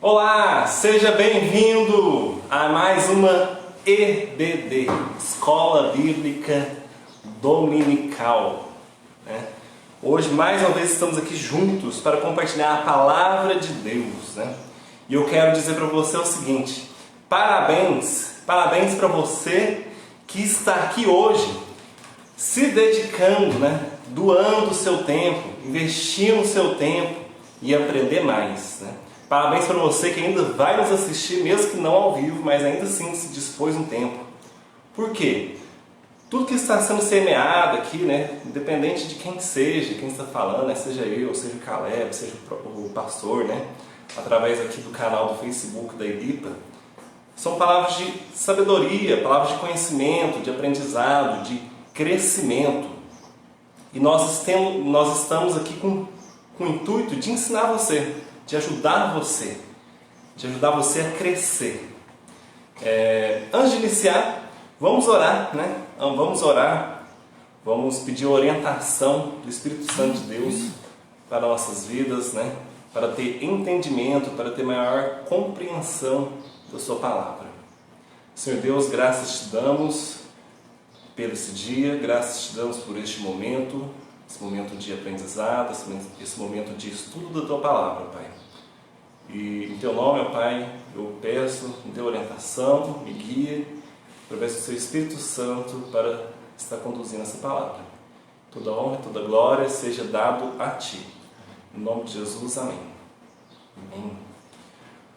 Olá, seja bem-vindo a mais uma EBD, Escola Bíblica Dominical. Hoje, mais uma vez, estamos aqui juntos para compartilhar a Palavra de Deus. E eu quero dizer para você o seguinte: parabéns para você que está aqui hoje, se dedicando, doando o seu tempo, investindo o seu tempo e aprender mais. Parabéns para você que ainda vai nos assistir, mesmo que não ao vivo, mas ainda assim se dispôs um tempo. Por quê? Tudo que está sendo semeado aqui, independente de quem seja, quem está falando, seja eu, seja o Caleb, seja o pastor, através aqui do canal do Facebook da Edipa, são palavras de sabedoria, palavras de conhecimento, de aprendizado, de crescimento. E nós estamos aqui com o intuito de ensinar você, de ajudar você a crescer. Antes de iniciar, vamos orar, vamos pedir orientação do Espírito Santo de Deus para nossas vidas, para ter entendimento, para ter maior compreensão da sua palavra. Senhor Deus, graças te damos por esse dia, graças te damos por este momento, esse momento de aprendizado, esse momento de estudo da tua palavra, Pai. E em teu nome, ó Pai, eu peço, me dê orientação, me guie, através do seu Espírito Santo para estar conduzindo essa palavra. Toda honra, toda glória seja dado a Ti. Em nome de Jesus, amém. Amém.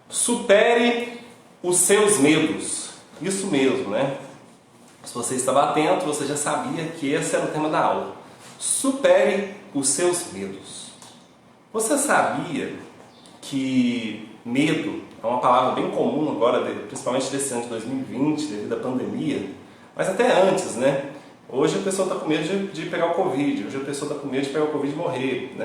Supere os seus medos. Isso mesmo, Se você estava atento, você já sabia que esse era o tema da aula. Supere os seus medos. Você sabia que medo é uma palavra bem comum agora, principalmente desse ano de 2020, devido à pandemia, mas até antes, Hoje a pessoa está com medo de pegar o Covid, hoje a pessoa está com medo de pegar o Covid e morrer,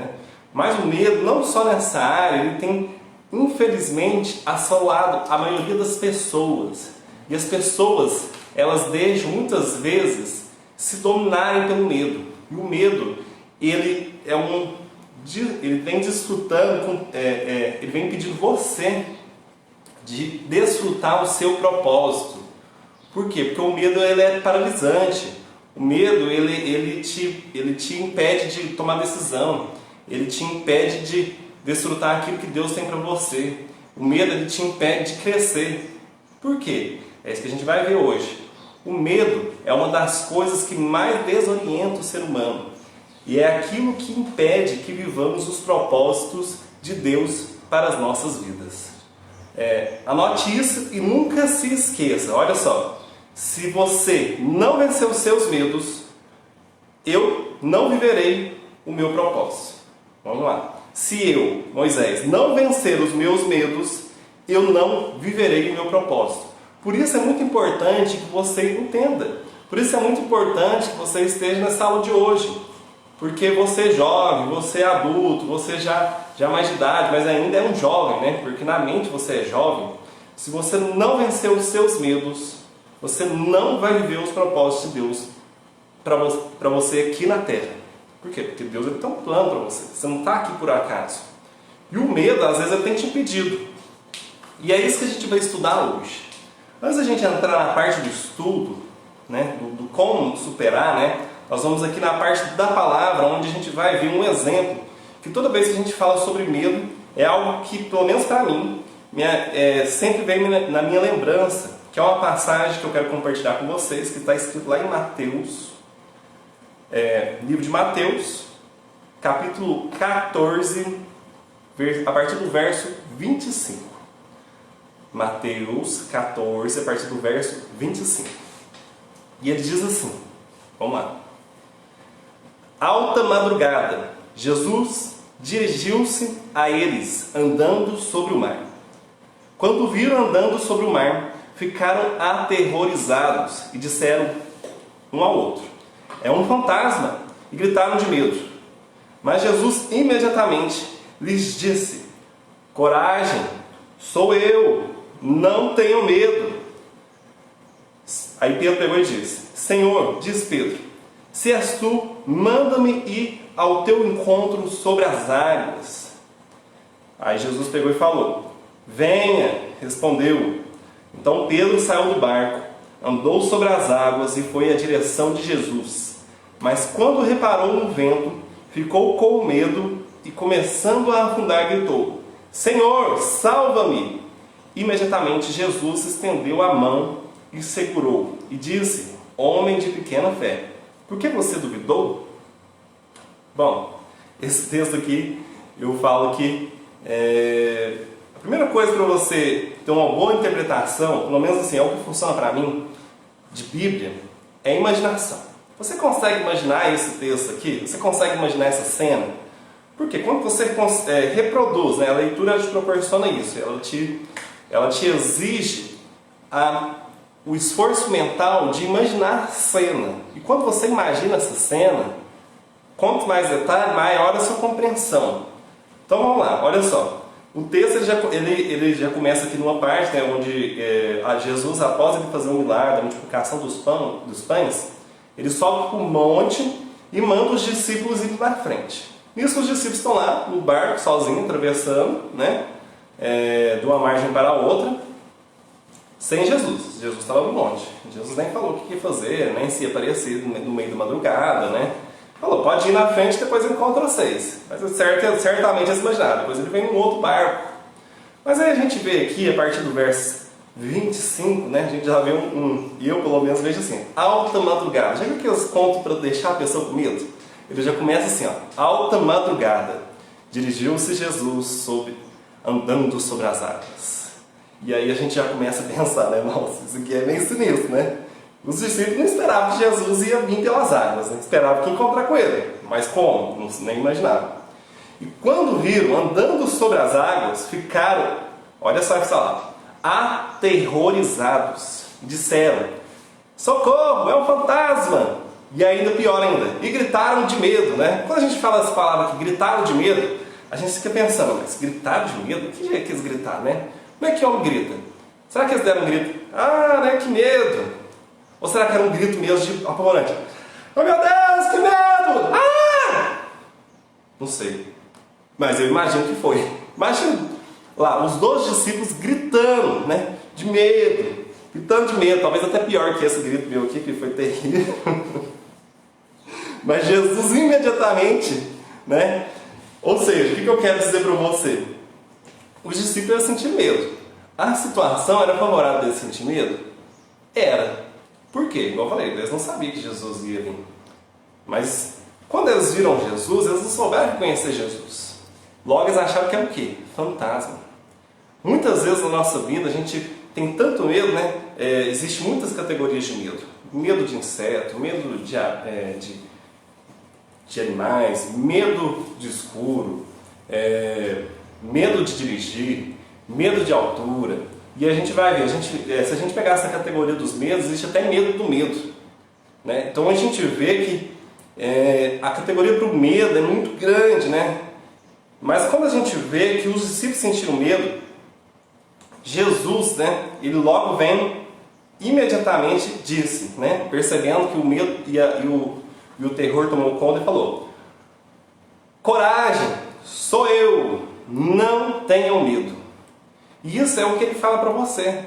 Mas o medo, não só nessa área, ele tem, infelizmente, assolado a maioria das pessoas. E as pessoas, elas deixam, muitas vezes, se dominarem pelo medo. E o medo, ele vem desfrutando, ele vem pedindo você de desfrutar o seu propósito. Por quê? Porque o medo ele é paralisante. O medo ele te impede de tomar decisão. Ele te impede de desfrutar aquilo que Deus tem para você. O medo ele te impede de crescer. Por quê? É isso que a gente vai ver hoje. O medo é uma das coisas que mais desorienta o ser humano. E é aquilo que impede que vivamos os propósitos de Deus para as nossas vidas. Anote isso e nunca se esqueça. Olha só, se você não vencer os seus medos, eu não viverei o meu propósito. Vamos lá. Se eu, Moisés, não vencer os meus medos, eu não viverei o meu propósito. Por isso é muito importante que você entenda. Por isso é muito importante que você esteja nessa aula de hoje. Porque você é jovem, você é adulto, você já é mais de idade, mas ainda é um jovem, Porque na mente você é jovem. Se você não vencer os seus medos, você não vai viver os propósitos de Deus para você aqui na Terra. Por quê? Porque Deus tem um plano para você. Você não está aqui por acaso. E o medo, às vezes, ele tem te impedido. E é isso que a gente vai estudar hoje. Antes da gente entrar na parte do estudo, do como superar, nós vamos aqui na parte da palavra, onde a gente vai ver um exemplo, que toda vez que a gente fala sobre medo, é algo que, pelo menos para mim, sempre vem na minha lembrança, que é uma passagem que eu quero compartilhar com vocês, que está escrito lá em Mateus, livro de Mateus, capítulo 14, a partir do verso 25. Mateus 14, a partir do verso 25. E ele diz assim, vamos lá. Alta madrugada, Jesus dirigiu-se a eles, andando sobre o mar. Quando o viram andando sobre o mar, ficaram aterrorizados e disseram um ao outro: é um fantasma! E gritaram de medo. Mas Jesus imediatamente lhes disse: coragem, sou eu, não tenham medo. Aí Pedro pegou e disse: Senhor, diz Pedro, se és tu, manda-me ir ao teu encontro sobre as águas. Aí Jesus pegou e falou: Venha, respondeu. Então Pedro saiu do barco, andou sobre as águas e foi em direção de Jesus. Mas quando reparou no vento, ficou com medo e, começando a afundar, gritou: Senhor, salva-me! Imediatamente Jesus estendeu a mão e segurou e disse: Homem de pequena fé, por que você duvidou? Bom, esse texto aqui eu falo que a primeira coisa para você ter uma boa interpretação, pelo menos assim, é o que funciona para mim, de Bíblia, é a imaginação. Você consegue imaginar esse texto aqui? Você consegue imaginar essa cena? Porque quando você reproduz, né, a leitura te proporciona isso, ela te exige o esforço mental de imaginar a cena. E quando você imagina essa cena, quanto mais detalhe, maior a sua compreensão. Então vamos lá, olha só. O texto ele já começa aqui numa parte, né, onde Jesus, após ele fazer um milagre, a multiplicação dos pães, ele sobe para o monte e manda os discípulos ir na frente. Nisso os discípulos estão lá no barco, sozinhos, atravessando, né, de uma margem para a outra, sem Jesus. Jesus estava no monte. Jesus nem falou o que ia fazer, nem se ia aparecer no meio da madrugada, né? Falou, pode ir na frente, depois eu encontro vocês. Mas certamente eles imaginaram. Depois ele vem num outro barco. Mas aí a gente vê aqui, a partir do verso 25, né? A gente já vê e eu pelo menos vejo assim, alta madrugada. Já viu que eles contam para deixar a pessoa com medo? Ele já começa assim, ó, alta madrugada. Dirigiu-se Jesus andando sobre as águas. E aí a gente já começa a pensar, né? Nossa, isso aqui é meio sinistro, né? Os discípulos não esperavam que Jesus ia vir pelas águas, né? Esperavam que encontrar com ele. Mas como? Não, nem imaginavam. E quando viram andando sobre as águas, ficaram, olha só essa lá, aterrorizados. Disseram: socorro, é um fantasma! E ainda pior ainda, e gritaram de medo, né? Quando a gente fala essa palavra aqui, gritaram de medo, a gente fica pensando, mas gritaram de medo? Que jeito que eles gritaram, né? Como é que homem grita? Será que eles deram um grito? Ah, né? Que medo! Ou será que era um grito mesmo de apavorante? Oh meu Deus, que medo! Ah! Não sei. Mas eu imagino que foi. Imagina lá, os 12 discípulos gritando, né? De medo. Gritando de medo. Talvez até pior que esse grito meu aqui, que foi terrível. Mas Jesus imediatamente, né? Ou seja, o que eu quero dizer para você? Os discípulos iam sentir medo. A situação era favorável a eles sentir medo? Era. Por quê? Igual eu falei, eles não sabiam que Jesus ia vir. Mas quando eles viram Jesus, eles não souberam reconhecer Jesus. Logo eles acharam que era o quê? Fantasma. Muitas vezes na nossa vida a gente tem tanto medo, né? Existem muitas categorias de medo. Medo de inseto, medo de animais, medo de escuro, medo de dirigir, medo de altura. E a gente vai ver, se a gente pegar essa categoria dos medos, existe até medo do medo, né? Então a gente vê que a categoria para o medo é muito grande, né? Mas quando a gente vê que os discípulos sentiram medo, Jesus, né, ele logo vem, imediatamente disse, né, percebendo que o medo e o terror tomou conta, e falou: coragem, sou eu, não tenham medo. E isso é o que ele fala para você.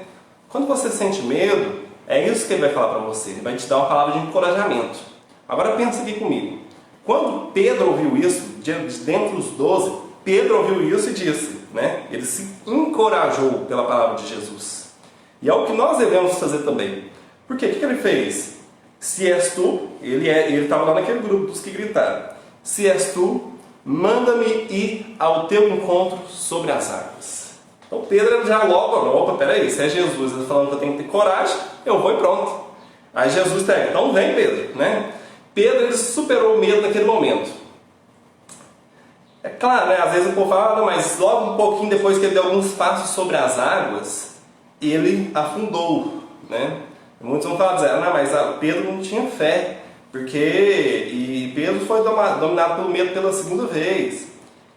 Quando você sente medo, é isso que ele vai falar para você. Ele vai te dar uma palavra de encorajamento. Agora pensa aqui comigo. Quando Pedro ouviu isso, dentre os 12, Pedro ouviu isso e disse, né? Ele se encorajou pela palavra de Jesus. E é o que nós devemos fazer também. Por quê? O que ele fez? Se és tu, ele estava lá naquele grupo dos que gritaram. Se és tu, manda-me ir ao teu encontro sobre as águas. Então Pedro já logo, opa, peraí, se é Jesus, ele falando que eu tenho que ter coragem, eu vou e pronto. Aí Jesus está aí, então vem Pedro, né? Pedro, ele superou o medo naquele momento. É claro, né? Às vezes o povo fala, mas logo um pouquinho depois que ele deu alguns passos sobre as águas, ele afundou, né? Muitos vão falar, não, mas Pedro não tinha fé, e Pedro foi dominado pelo medo pela segunda vez.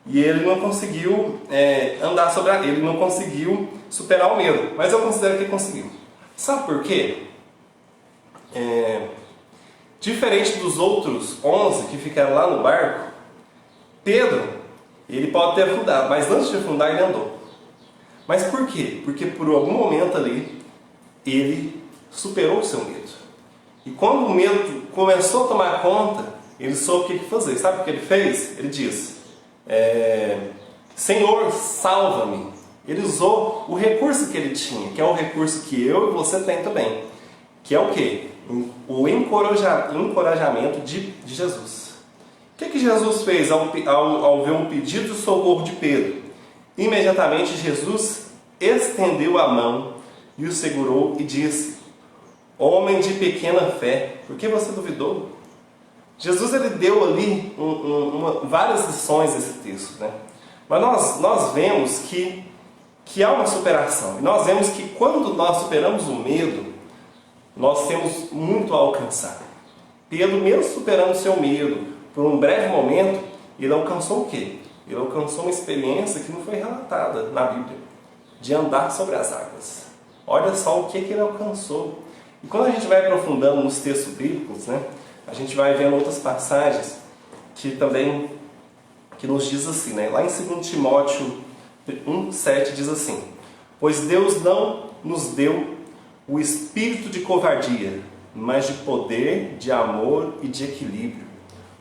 E ele não conseguiu ele não conseguiu superar o medo. Mas eu considero que ele conseguiu. Sabe por quê? Diferente dos outros 11 que ficaram lá no barco, Pedro, ele pode ter afundado, mas antes de afundar ele andou. Mas por quê? Porque por algum momento ali, ele superou o seu medo. E quando o medo começou a tomar conta, ele soube o que fazer. Sabe o que ele fez? Ele disse, Senhor, salva-me. Ele usou o recurso que ele tinha, que é o recurso que eu e você tem também. Que é o quê? O encorajamento de Jesus. O que Jesus fez ao ver um pedido de socorro de Pedro? Imediatamente Jesus estendeu a mão e o segurou e disse, homem de pequena fé, por que você duvidou? Jesus ele deu ali várias lições nesse texto, né? Mas nós vemos que há uma superação. E nós vemos que quando nós superamos o medo, nós temos muito a alcançar. Pedro, mesmo superando o seu medo, por um breve momento, ele alcançou o quê? Ele alcançou uma experiência que não foi relatada na Bíblia, de andar sobre as águas. Olha só o que ele alcançou. E quando a gente vai aprofundando nos textos bíblicos, né, a gente vai vendo outras passagens que também nos diz assim, né? Lá em 2 Timóteo 1,7 diz assim, pois Deus não nos deu o espírito de covardia, mas de poder, de amor e de equilíbrio.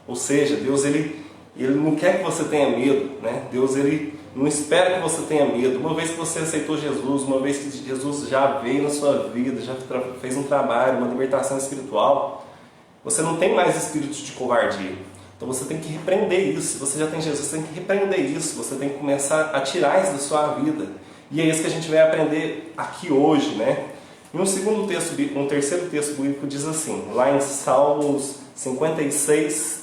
Ou seja, Deus ele não quer que você tenha medo, né? Deus ele não espera que você tenha medo. Uma vez que você aceitou Jesus, uma vez que Jesus já veio na sua vida, já fez um trabalho, uma libertação espiritual, você não tem mais espírito de covardia. Então você tem que repreender isso. Se você já tem Jesus, você tem que repreender isso. Você tem que começar a tirar isso da sua vida. E é isso que a gente vai aprender aqui hoje, né? E um terceiro texto bíblico diz assim, lá em Salmos 56,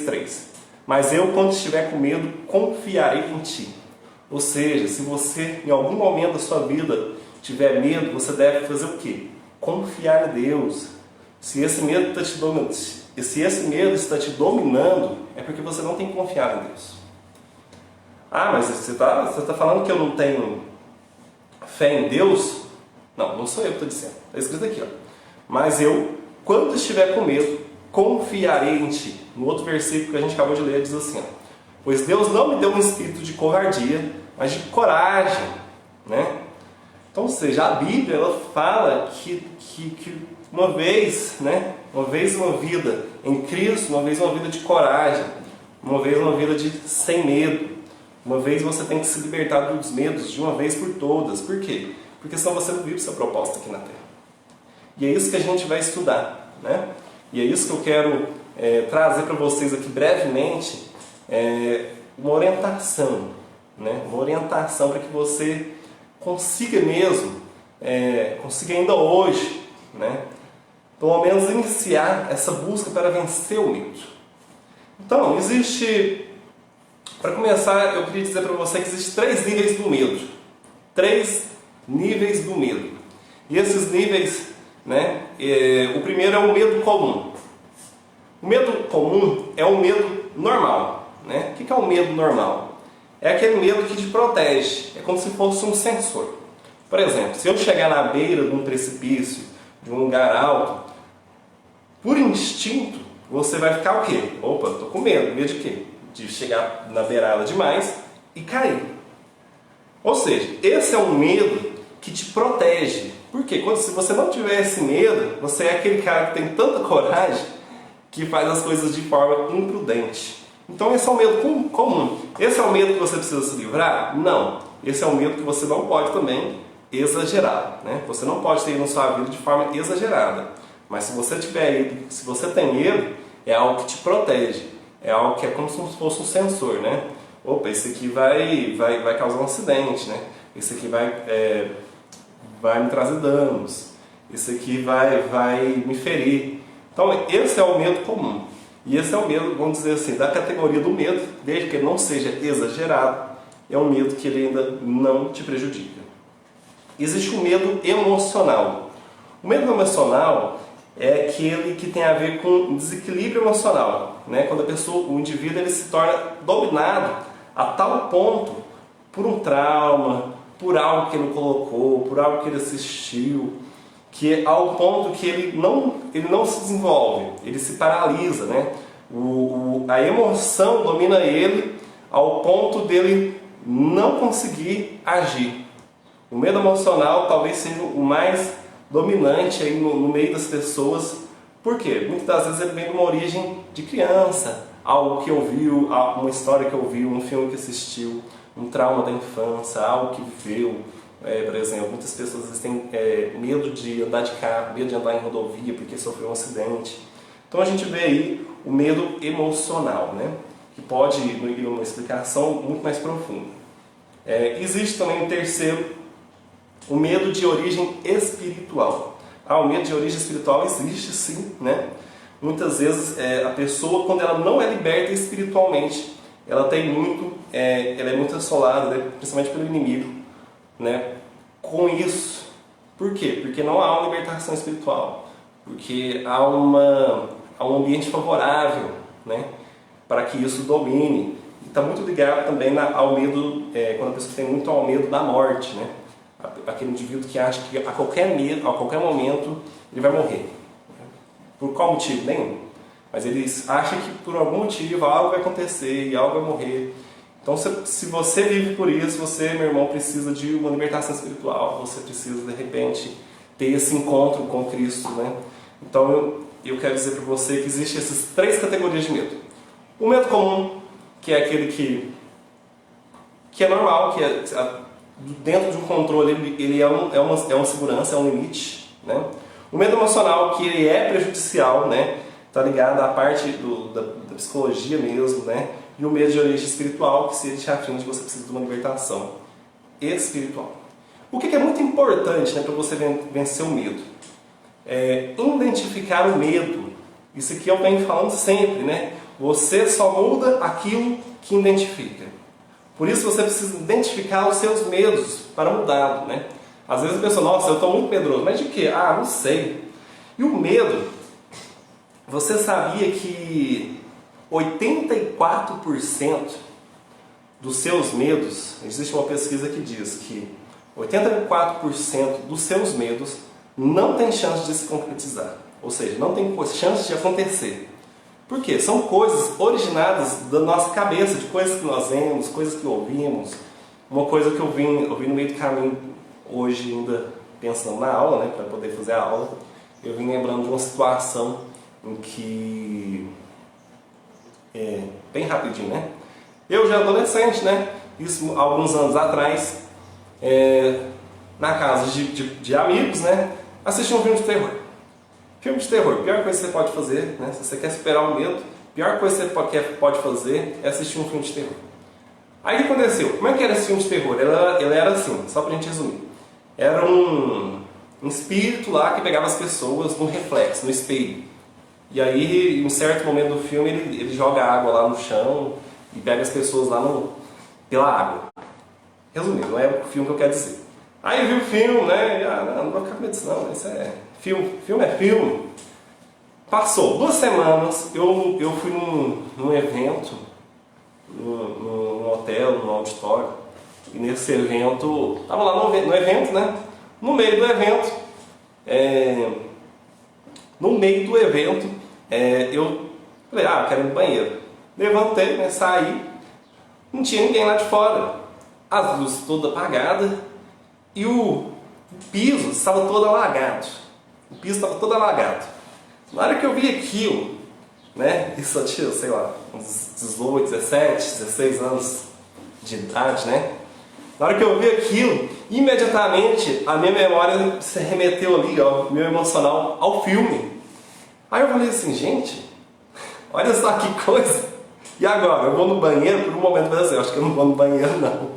3. Mas eu, quando estiver com medo, confiarei em ti. Ou seja, se você, em algum momento da sua vida, tiver medo, você deve fazer o quê? Confiar em Deus. Se esse medo está te dominando, é porque você não tem confiado em Deus. Ah, mas você está falando que eu não tenho fé em Deus? Não sou eu que estou dizendo. Está escrito aqui, ó. Mas eu, quando estiver com medo, confiarei em ti. No outro versículo que a gente acabou de ler, diz assim, ó, pois Deus não me deu um espírito de covardia, mas de coragem, né? Então, ou seja, a Bíblia ela fala que uma vez uma vida em Cristo, uma vez uma vida de coragem, uma vez uma vida sem medo, uma vez você tem que se libertar dos medos de uma vez por todas. Por quê? Porque senão você não vive sua proposta aqui na Terra. E é isso que a gente vai estudar, né? E é isso que eu quero trazer para vocês aqui brevemente, uma orientação, né? Uma orientação para que você consiga mesmo, consiga ainda hoje, né? Pelo menos iniciar essa busca para vencer o medo. Então, para começar, eu queria dizer para você que existem 3 níveis do medo. 3 níveis do medo. E esses níveis, né? O primeiro é o medo comum. O medo comum é um medo normal, né? O que é um medo normal? É aquele medo que te protege. É como se fosse um sensor. Por exemplo, se eu chegar na beira de um precipício, de um lugar alto, por instinto, você vai ficar o quê? Opa, estou com medo. Medo de quê? De chegar na beirada demais e cair. Ou seja, esse é um medo que te protege. Por quê? Se você não tiver esse medo, você é aquele cara que tem tanta coragem que faz as coisas de forma imprudente. Então esse é o medo comum. Esse é o medo que você precisa se livrar? Não. Esse é o medo que você não pode também exagerar, né? Você não pode ter na sua vida de forma exagerada. Mas se você tem medo, é algo que te protege. É algo que é como se fosse um sensor, né? Opa, esse aqui vai causar um acidente, né? Esse aqui vai me trazer danos. Esse aqui vai me ferir. Então esse é o medo comum. E esse é o medo, vamos dizer assim, da categoria do medo, desde que ele não seja exagerado, é um medo que ele ainda não te prejudica. Existe o medo emocional. O medo emocional é aquele que tem a ver com desequilíbrio emocional, né? Quando o indivíduo ele se torna dominado a tal ponto por um trauma, por algo que ele colocou, por algo que ele assistiu, que ao ponto que ele não se desenvolve, ele se paralisa, né? A emoção domina ele ao ponto dele não conseguir agir. O medo emocional talvez seja o mais dominante aí no meio das pessoas. Por quê? Muitas das vezes ele vem de uma origem de criança, algo que ouviu, uma história que ouviu, um filme que assistiu, um trauma da infância, algo que viveu. Por exemplo, muitas pessoas às vezes têm medo de andar de carro, medo de andar em rodovia porque sofreu um acidente. Então a gente vê aí o medo emocional, né? Que pode ir uma explicação muito mais profunda. Existe também um terceiro, o medo de origem espiritual. O medo de origem espiritual existe sim, né? Muitas vezes a pessoa, quando ela não é liberta espiritualmente, ela é muito assolada, né? Principalmente pelo inimigo, né? Com isso. Por quê? Porque não há uma libertação espiritual. Porque há um ambiente favorável, né? Para que isso domine. E está muito ligado também ao medo, quando a pessoa tem muito ao medo da morte, né? Aquele indivíduo que acha que a qualquer momento ele vai morrer. Por qual motivo? Nenhum. Mas ele acha que por algum motivo algo vai acontecer e algo vai morrer. Então, se você vive por isso, você, meu irmão, precisa de uma libertação espiritual. Você precisa, de repente, ter esse encontro com Cristo, né? Então, eu quero dizer para você que existem essas três categorias de medo. O medo comum, que é aquele que é normal, que é dentro de um controle, ele é uma segurança, é um limite, né? O medo emocional, que ele é prejudicial, né? Está ligado à parte da psicologia mesmo, né? E o medo de origem espiritual, que se te afirma que você precisa de uma libertação espiritual. O que é muito importante, né, para você vencer o medo? Identificar o medo. Isso aqui eu venho falando sempre, né? Você só muda aquilo que identifica. Por isso você precisa identificar os seus medos para mudá-lo, né? Às vezes a pessoa, nossa, eu estou muito medroso. Mas de quê? Não sei. E o medo, você sabia que 84% dos seus medos, existe uma pesquisa que diz que 84% dos seus medos não tem chance de se concretizar. Ou seja, não tem chance de acontecer. Por quê? São coisas originadas da nossa cabeça, de coisas que nós vemos, coisas que ouvimos. Uma coisa que eu vi no meio do caminho hoje, ainda pensando na aula, né, para poder fazer a aula, eu vim lembrando de uma situação em que, bem rapidinho, né? Eu já adolescente, né? Isso alguns anos atrás, na casa de amigos, né? Assisti um filme de terror. Filme de terror, a pior coisa que você pode fazer, né? Se você quer superar o medo, a pior coisa que você pode fazer é assistir um filme de terror. Aí o que aconteceu? Como é que era esse filme de terror? Ele era assim, só pra gente resumir. Era um espírito lá que pegava as pessoas no reflexo, no espelho. E aí, em um certo momento do filme, ele joga água lá no chão e pega as pessoas lá pela água. Resumindo, não é o filme que eu quero dizer. Aí eu vi o filme, né? Não vou ficar com medo disso não, isso é filme. Filme é filme. Passou 2 semanas, eu fui num evento, num hotel, num auditório. E nesse evento, estava lá no evento, né? No meio do evento, eu falei, eu quero ir no banheiro. Levantei, né, saí, não tinha ninguém lá de fora. As luzes todas apagadas e o piso estava todo alagado. O piso estava todo alagado. Na hora que eu vi aquilo, né, isso eu tinha, sei lá, uns 18, 17, 16 anos de idade, né? Na hora que eu vi aquilo, imediatamente a minha memória se remeteu ali, ó, meu emocional, ao filme. Aí eu falei assim, gente, olha só que coisa. E agora? Eu vou no banheiro, por um momento eu falei assim, acho que eu não vou no banheiro não.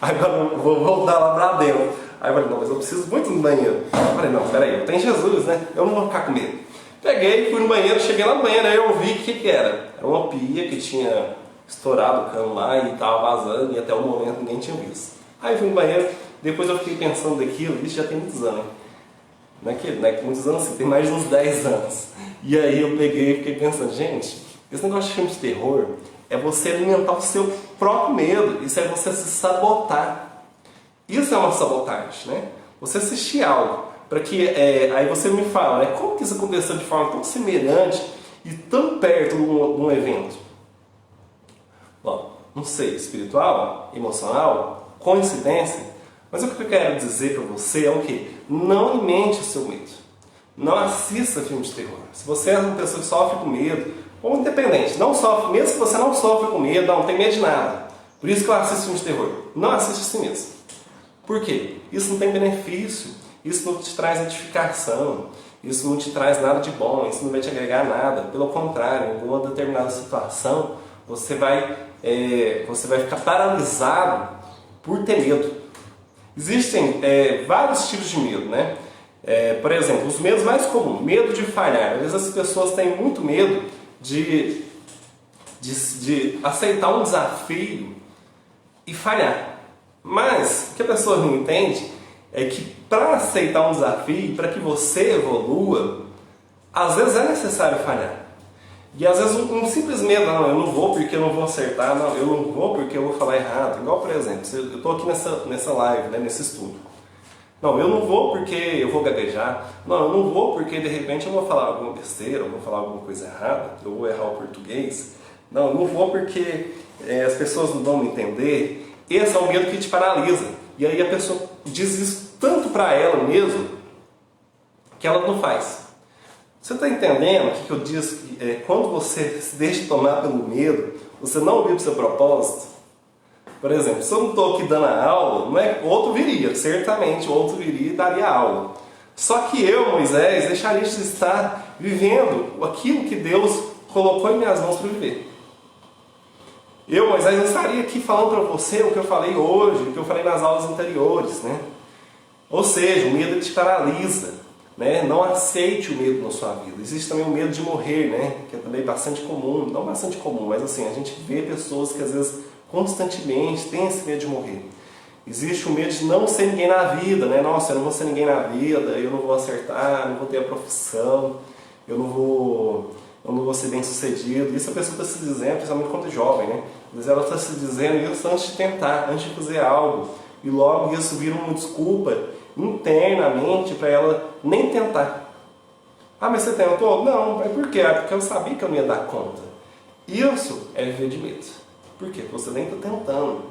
Agora eu vou voltar lá pra dentro. Aí eu falei, não, mas eu preciso muito no banheiro. Eu falei, não, peraí, eu tenho Jesus, né? Eu não vou ficar com medo. Peguei, fui no banheiro, cheguei lá no banheiro, aí eu vi o que era. Era uma pia que tinha estourado o cano lá e tava vazando e até o momento ninguém tinha visto. Aí eu fui no banheiro, depois eu fiquei pensando daquilo, isso já tem muitos anos, né? Não é muitos anos assim, tem mais de uns 10 anos. E aí eu peguei e fiquei pensando, gente, esse negócio de filme de terror é você alimentar o seu próprio medo, isso é você se sabotar. Isso é uma sabotagem, né? Você assistir algo, para que, aí você me fala, né, como que isso aconteceu de forma tão semelhante e tão perto de um evento? Bom, não sei, espiritual, emocional, coincidência, mas o que eu quero dizer para você é o quê? Não alimente o seu medo. Não assista filmes de terror. Se você é uma pessoa que sofre com medo, ou independente, não sofre, mesmo que você não sofre com medo, não tem medo de nada. Por isso que eu assisto filmes de terror. Não assiste assim mesmo. Por quê? Isso não tem benefício, isso não te traz edificação, isso não te traz nada de bom, isso não vai te agregar nada. Pelo contrário, em alguma determinada situação, você vai ficar paralisado por ter medo. Existem vários tipos de medo, né? Por exemplo, os medos mais comuns, medo de falhar. Às vezes as pessoas têm muito medo de aceitar um desafio e falhar. Mas o que a pessoa não entende é que para aceitar um desafio, para que você evolua, às vezes é necessário falhar. E às vezes um simples medo, não, eu não vou porque eu não vou acertar, não, eu não vou porque eu vou falar errado. Igual, por exemplo, eu estou aqui nessa live, né, nesse estudo. Não, eu não vou porque eu vou gaguejar. Não, eu não vou porque de repente eu vou falar alguma besteira, eu vou falar alguma coisa errada, eu vou errar o português. Não, eu não vou porque as pessoas não vão me entender. Esse é um medo que te paralisa. E aí a pessoa diz isso tanto para ela mesmo que ela não faz. Você está entendendo o que eu disse? Quando você se deixa tomar pelo medo, você não vive o seu propósito. Por exemplo, se eu não estou aqui dando a aula, não é, outro viria, certamente outro viria e daria aula. Só que eu, Moisés, deixaria de estar vivendo aquilo que Deus colocou em minhas mãos para viver. Eu, Moisés, não estaria aqui falando para você o que eu falei hoje, o que eu falei nas aulas anteriores, né? Ou seja, o medo te paralisa, né? Não aceite o medo na sua vida. Existe também o medo de morrer, né? Que é também bastante comum, não bastante comum, mas assim, a gente vê pessoas que às vezes constantemente têm esse medo de morrer. Existe o medo de não ser ninguém na vida, né? Nossa, eu não vou ser ninguém na vida, eu não vou acertar, não vou ter a profissão, eu não vou ser bem sucedido. Isso a pessoa está se dizendo, principalmente quando é jovem, né? Mas ela está se dizendo isso antes de tentar, antes de fazer algo. E logo isso vira uma desculpa internamente para ela nem tentar. Ah, mas você tentou? Não, mas por quê? Porque eu sabia que eu não ia dar conta. Isso é viver de medo. Por quê? Porque você nem está tentando.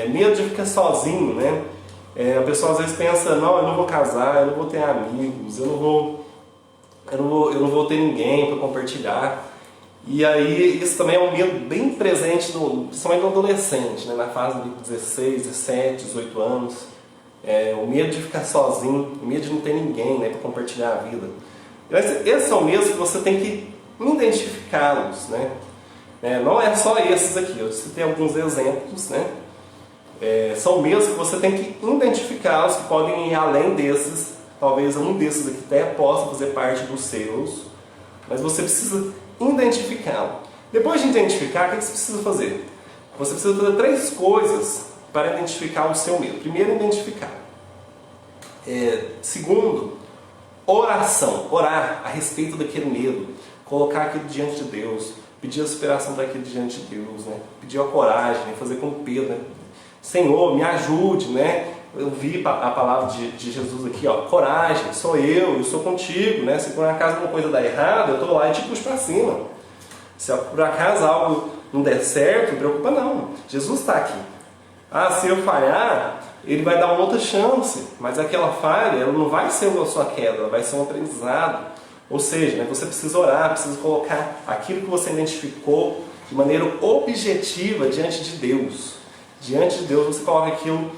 Medo de ficar sozinho, né? A pessoa às vezes pensa, não, eu não vou casar, eu não vou ter amigos, eu não vou ter ninguém para compartilhar. E aí isso também é um medo bem presente, principalmente no adolescente, né? Na fase de 16, 17, 18 anos. O medo de ficar sozinho, o medo de não ter ninguém, né, para compartilhar a vida. Esses são medos que você tem que identificá-los, né? Não é só esses aqui, eu citei alguns exemplos, né? São medos que você tem que identificá-los, que podem ir além desses. Talvez um desses aqui até possa fazer parte dos seus, mas você precisa identificá-lo. Depois de identificar, o que você precisa fazer? Você precisa fazer 3 coisas para identificar o seu medo. Primeiro, identificar. Segundo, oração. Orar a respeito daquele medo. Colocar aquilo diante de Deus. Pedir a superação daquilo diante de Deus, né? Pedir a coragem, né? Fazer como Pedro, né? Senhor, me ajude, né? Eu vi a palavra de Jesus aqui, ó, coragem, sou eu sou contigo, né? Se por acaso alguma coisa dá errado, eu estou lá e te puxo para cima. Se por acaso algo não der certo, não preocupa não, Jesus está aqui. Se eu falhar, Ele vai dar uma outra chance, mas aquela falha, ela não vai ser a sua queda, ela vai ser um aprendizado. Ou seja, né, você precisa orar, precisa colocar aquilo que você identificou de maneira objetiva diante de Deus. Diante de Deus você coloca aquilo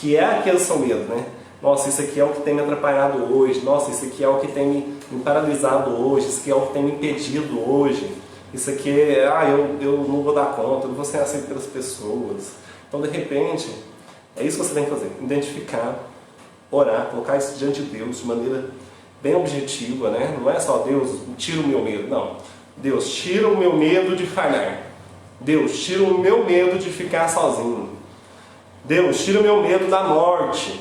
que é aquele seu medo, né? Nossa, isso aqui é o que tem me atrapalhado hoje. Nossa, isso aqui é o que tem me paralisado hoje. Isso aqui é o que tem me impedido hoje. Isso aqui eu não vou dar conta, eu não vou ser aceito pelas pessoas. Então, de repente, é isso que você tem que fazer. Identificar, orar, colocar isso diante de Deus de maneira bem objetiva, né? Não é só Deus, tira o meu medo. Não. Deus, tira o meu medo de falhar. Deus, tira o meu medo de ficar sozinho. Deus, tira o meu medo da morte.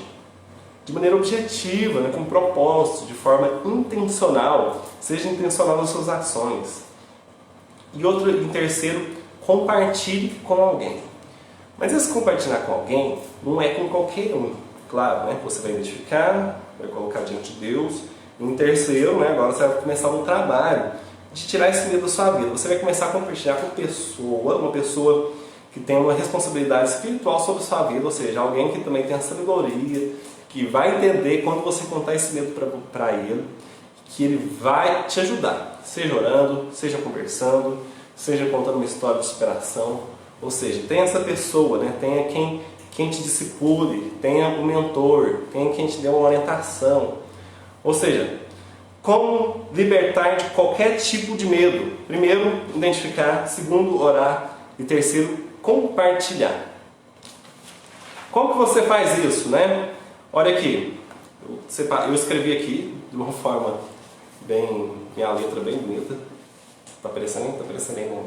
De maneira objetiva, né, com propósito, de forma intencional. Seja intencional nas suas ações. E em terceiro, compartilhe com alguém. Mas esse compartilhar com alguém não é com qualquer um. Claro, né? Você vai identificar, vai colocar diante de Deus. E em terceiro, né, agora você vai começar um trabalho de tirar esse medo da sua vida. Você vai começar a compartilhar com uma pessoa que tem uma responsabilidade espiritual sobre a sua vida, ou seja, alguém que também tem a sabedoria, que vai entender quando você contar esse medo para ele, que ele vai te ajudar, seja orando, seja conversando, seja contando uma história de superação, ou seja, tem essa pessoa, né? Tenha quem te discipule, tenha um mentor, tenha quem te dê uma orientação, ou seja, como libertar de qualquer tipo de medo. Primeiro, identificar. Segundo, orar. E terceiro, compartilhar. Como que você faz isso, né? Olha aqui. Eu escrevi aqui de uma forma minha letra bem bonita. Tá aparecendo? Tá aparecendo aí, né?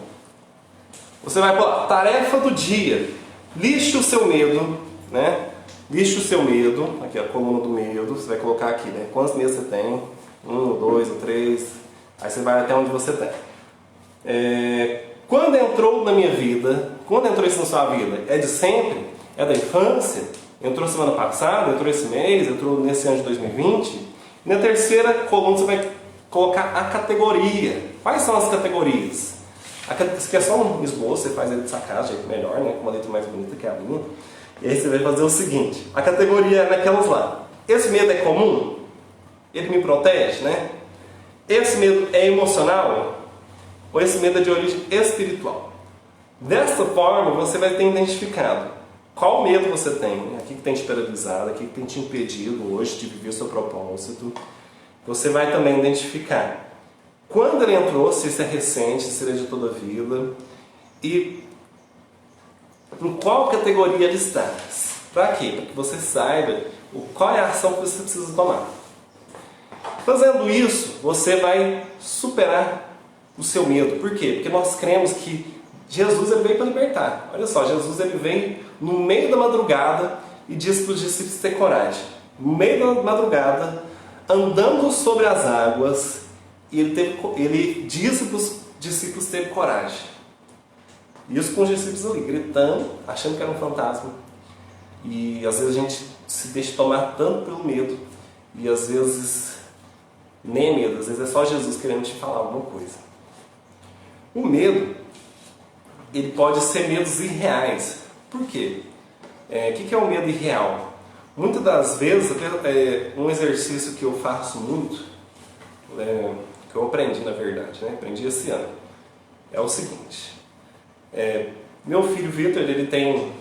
Você vai pôr tarefa do dia. Lixe o seu medo, né? Lixe o seu medo. Aqui, a coluna do medo. Você vai colocar aqui, né? Quantos medos você tem? 1, 2 ou 3, aí você vai até onde você tem. Quando entrou na minha vida, quando entrou isso na sua vida? É de sempre? É da infância? Entrou semana passada? Entrou esse mês? Entrou nesse ano de 2020? E na terceira coluna você vai colocar a categoria. Quais são as categorias? Isso aqui é só um esboço, você faz ele de sacar, de jeito melhor, né? Com uma letra mais bonita que a minha. E aí você vai fazer o seguinte, a categoria é naquelas lá. Esse medo é comum? Ele me protege, né? Esse medo é emocional? Ou esse medo é de origem espiritual? Dessa forma, você vai ter identificado qual medo você tem, né? Aqui que tem te paralisado, aqui que tem te impedido hoje de viver o seu propósito. Você vai também identificar quando ele entrou, se isso é recente, se ele é de toda a vida, e em qual categoria ele está. Para quê? Para que você saiba qual é a ação que você precisa tomar. Fazendo isso, você vai superar o seu medo. Por quê? Porque nós cremos que Jesus ele veio para libertar. Olha só, Jesus ele veio no meio da madrugada e disse para os discípulos ter coragem. No meio da madrugada, andando sobre as águas, ele disse para os discípulos terem coragem. Isso com os discípulos ali, gritando, achando que era um fantasma. E às vezes a gente se deixa tomar tanto pelo medo. E às vezes nem é medo, às vezes é só Jesus querendo te falar alguma coisa. O medo, ele pode ser medos irreais. Por quê? O que é o medo irreal? Muitas das vezes, um exercício que eu faço muito, que eu aprendi na verdade, né? Aprendi esse ano, é o seguinte. Meu filho Vitor, ele tem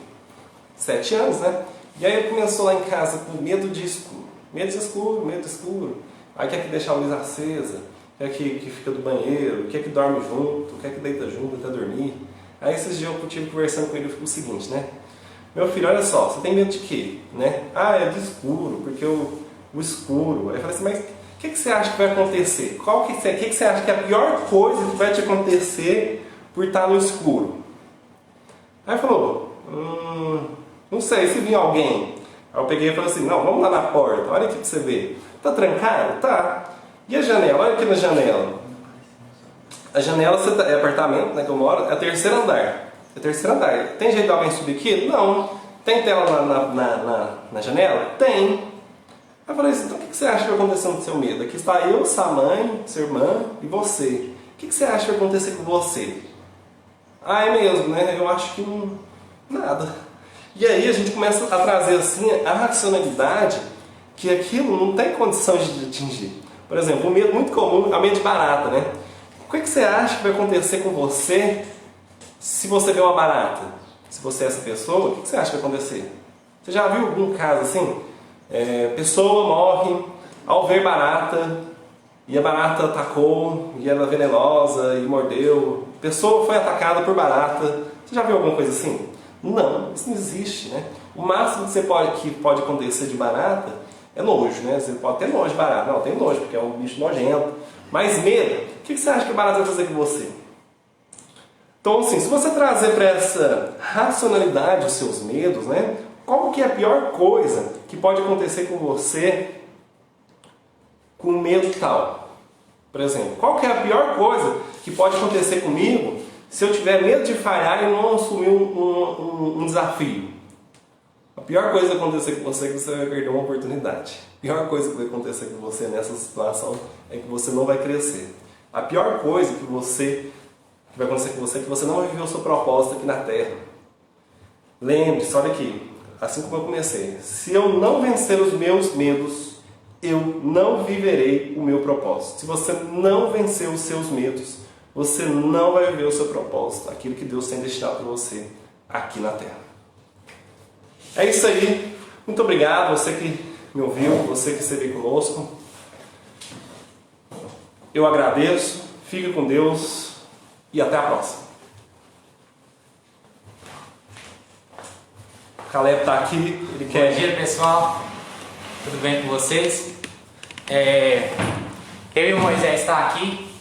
7 anos, né? E aí ele começou lá em casa com medo de escuro. Medo de escuro, medo de escuro. Aí quer que deixa a luz acesa, quer que fica do banheiro, quer que dorme junto, quer que deita junto até dormir. Aí esses dias eu tive conversando com ele o seguinte, né? Meu filho, olha só, você tem medo de quê? Né? É de escuro, porque o escuro. Aí eu falei assim, mas o que você acha que vai acontecer? O que você acha que é a pior coisa que vai te acontecer por estar no escuro? Aí falou, não sei, se vir alguém. Aí eu peguei e falei assim, não, vamos lá na porta, olha aqui pra você ver. Tá trancado? Tá. E a janela? Olha aqui na janela. A janela é apartamento, né, que eu moro, é o terceiro andar. É o terceiro andar. Tem jeito de alguém subir aqui? Não. Tem tela na janela? Tem. Aí eu falei assim, então o que você acha que vai acontecer no seu medo? Aqui está eu, sua mãe, sua irmã e você. O que você acha que vai acontecer com você? É mesmo, né? Eu acho que nada. E aí a gente começa a trazer assim a racionalidade que aquilo não tem condição de atingir. Por exemplo, um medo muito comum é o medo de barata, né? O que você acha que vai acontecer com você se você vê uma barata? Se você é essa pessoa, o que você acha que vai acontecer? Você já viu algum caso assim? Pessoa morre ao ver barata e a barata atacou e ela é venenosa e mordeu. Pessoa foi atacada por barata. Você já viu alguma coisa assim? Não, isso não existe, né? O máximo que pode acontecer de barata é nojo, né? Você pode ter nojo de barata. Não, tem nojo, porque é um bicho nojento. Mas medo, o que você acha que a barata vai fazer com você? Então, assim, se você trazer para essa racionalidade os seus medos, né? Qual que é a pior coisa que pode acontecer com você com medo tal? Por exemplo, qual que é a pior coisa que pode acontecer comigo se eu tiver medo de falhar e não assumir um desafio? A pior coisa que vai acontecer com você é que você vai perder uma oportunidade. A pior coisa que vai acontecer com você nessa situação é que você não vai crescer. A pior coisa que vai acontecer com você é que você não vai viver o seu propósito aqui na Terra. Lembre-se, olha aqui, assim como eu comecei, se eu não vencer os meus medos, eu não viverei o meu propósito. Se você não vencer os seus medos, você não vai viver o seu propósito, aquilo que Deus tem destinado para você aqui na Terra. É isso aí. Muito obrigado, você que me ouviu, você que esteve conosco. Eu agradeço, fique com Deus e até a próxima. O Caleb está aqui, ele quer... Bom dia, pessoal, tudo bem com vocês? Eu e o Moisés está aqui,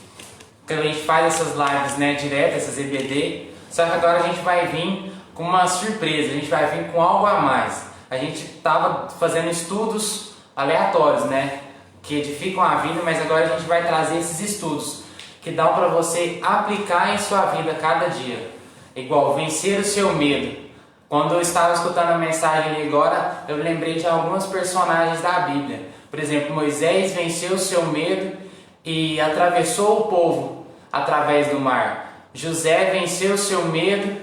que a gente faz essas lives, né, direto, essas EBD, só que agora a gente vai vir com uma surpresa, a gente vai vir com algo a mais. A gente estava fazendo estudos aleatórios, né, que edificam a vida, mas agora a gente vai trazer esses estudos que dão para você aplicar em sua vida cada dia. Igual vencer o seu medo. Quando eu estava escutando a mensagem ali agora, eu lembrei de alguns personagens da Bíblia. Por exemplo, Moisés venceu o seu medo e atravessou o povo através do mar. José venceu o seu medo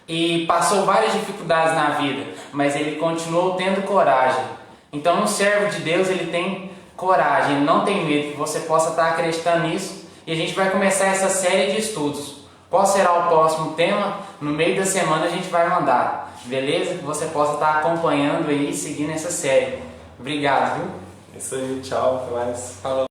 e passou várias dificuldades na vida, mas ele continuou tendo coragem. Então, um servo de Deus, ele tem coragem, ele não tem medo, que você possa estar acreditando nisso. E a gente vai começar essa série de estudos. Qual será o próximo tema? No meio da semana a gente vai mandar, beleza? Que você possa estar acompanhando aí, seguindo essa série. Obrigado, viu? É isso aí, tchau, até mais. Falou.